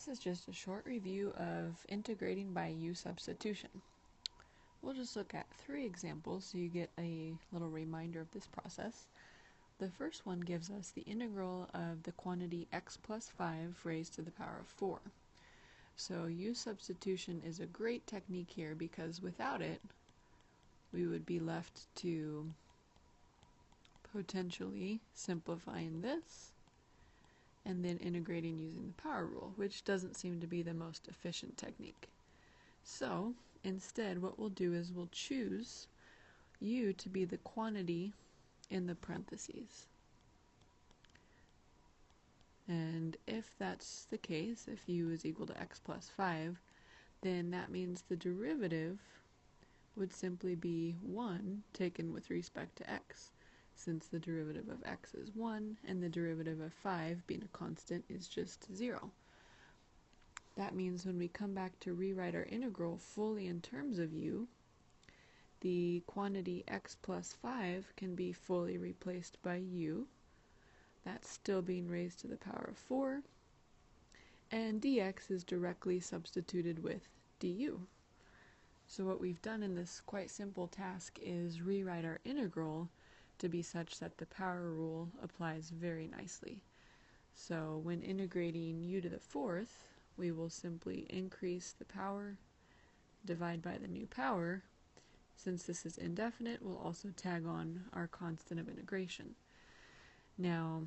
This is just a short review of integrating by U-substitution. We'll just look at 3 examples so you get a little reminder of this process. The first one gives us the integral of the quantity x plus 5 raised to the power of 4. So U-substitution is a great technique here because without it, we would be left to potentially simplifying this and then integrating using the power rule, which doesn't seem to be the most efficient technique. So instead what we'll do is we'll choose u to be the quantity in the parentheses. And if that's the case, if u is equal to x plus 5, then that means the derivative would simply be 1 taken with respect to x, since the derivative of x is 1 and the derivative of 5, being a constant, is just 0. That means when we come back to rewrite our integral fully in terms of u, the quantity x plus 5 can be fully replaced by u. That's still being raised to the power of 4, and dx is directly substituted with du. So what we've done in this quite simple task is rewrite our integral to be such that the power rule applies very nicely. So when integrating u to the 4th, we will simply increase the power, divide by the new power. Since this is indefinite, we'll also tag on our constant of integration. Now,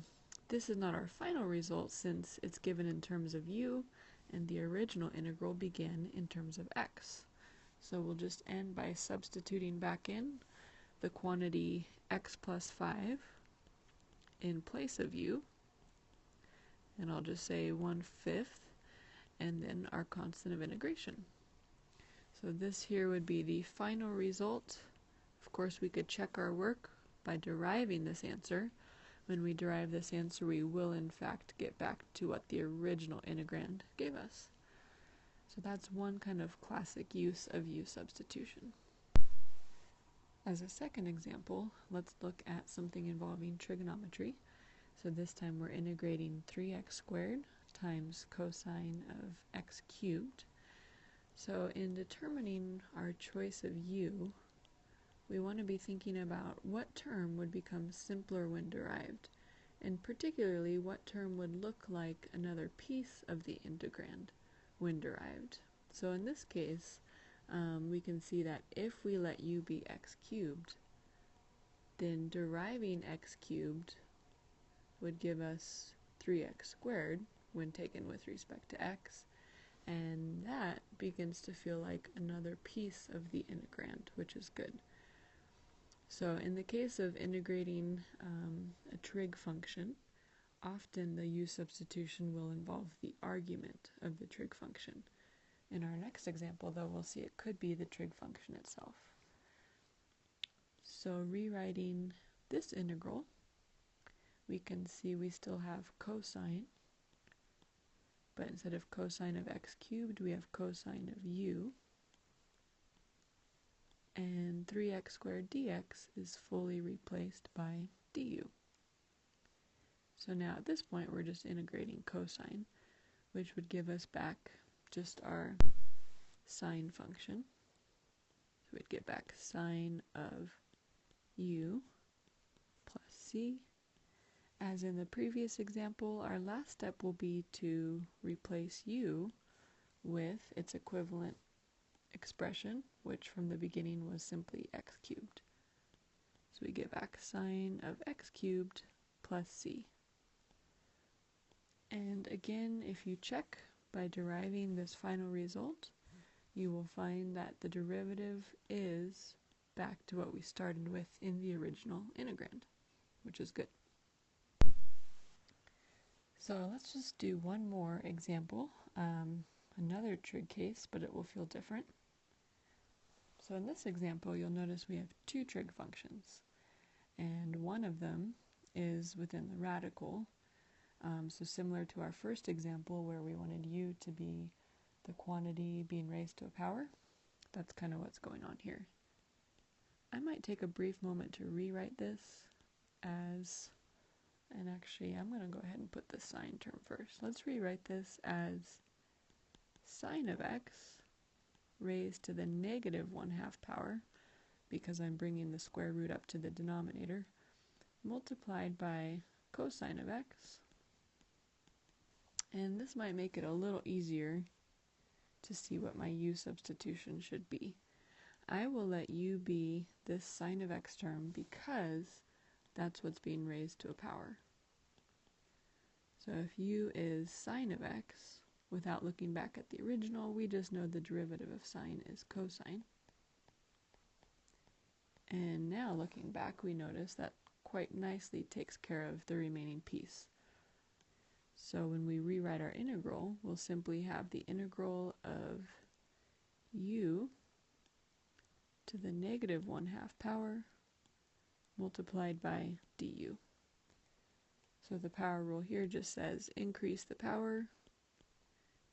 this is not our final result since it's given in terms of u, and the original integral began in terms of x. So we'll just end by substituting back in the quantity x plus 5 in place of u, and I'll just say 1/5, and then our constant of integration. So this here would be the final result. Of course, we could check our work by deriving this answer. When we derive this answer, we will in fact get back to what the original integrand gave us. So that's one kind of classic use of U-substitution. As a second example, let's look at something involving trigonometry. So this time we're integrating 3x squared times cosine of x cubed. So in determining our choice of u, we want to be thinking about what term would become simpler when derived, and particularly what term would look like another piece of the integrand when derived. So in this case, we can see that if we let u be x cubed, then deriving x cubed would give us 3x squared when taken with respect to x, and that begins to feel like another piece of the integrand, which is good. So in the case of integrating a trig function, often the U-substitution will involve the argument of the trig function. In our next example, though, we'll see it could be the trig function itself. So rewriting this integral, we can see we still have cosine, but instead of cosine of x cubed, we have cosine of u, and 3x squared dx is fully replaced by du. So now at this point, we're just integrating cosine, which would give us back just our sine function. So we'd get back sine of u plus c. As in the previous example, our last step will be to replace u with its equivalent expression, which from the beginning was simply x cubed. So we get back sine of x cubed plus c. And again, if you check by deriving this final result, you will find that the derivative is back to what we started with in the original integrand, which is good. So let's just do one more example, another trig case, but it will feel different. So in this example, you'll notice we have 2 trig functions, and one of them is within the radical. So similar to our first example where we wanted u to be the quantity being raised to a power, that's kind of what's going on here. I might take a brief moment to rewrite this as, and actually I'm going to go ahead and put the sine term first. Let's rewrite this as sine of x raised to the negative 1/2 power, because I'm bringing the square root up to the denominator, multiplied by cosine of x. And this might make it a little easier to see what my u substitution should be. I will let u be this sine of x term because that's what's being raised to a power. So if u is sine of x, without looking back at the original, we just know the derivative of sine is cosine. And now looking back, we notice that quite nicely takes care of the remaining piece. So when we rewrite our integral, we'll simply have the integral of u to the negative 1/2 power multiplied by du. So the power rule here just says increase the power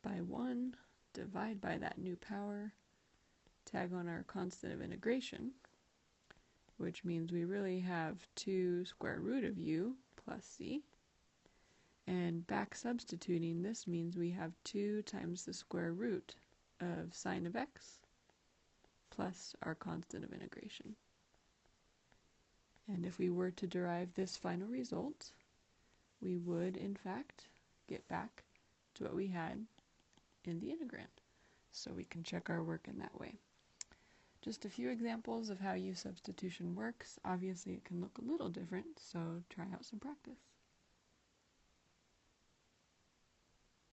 by 1, divide by that new power, tag on our constant of integration, which means we really have 2 square root of u plus c. And back substituting, this means we have 2 times the square root of sine of x plus our constant of integration. And if we were to derive this final result, we would, in fact, get back to what we had in the integrand. So we can check our work in that way. Just a few examples of how u substitution works. Obviously, it can look a little different, so try out some practice.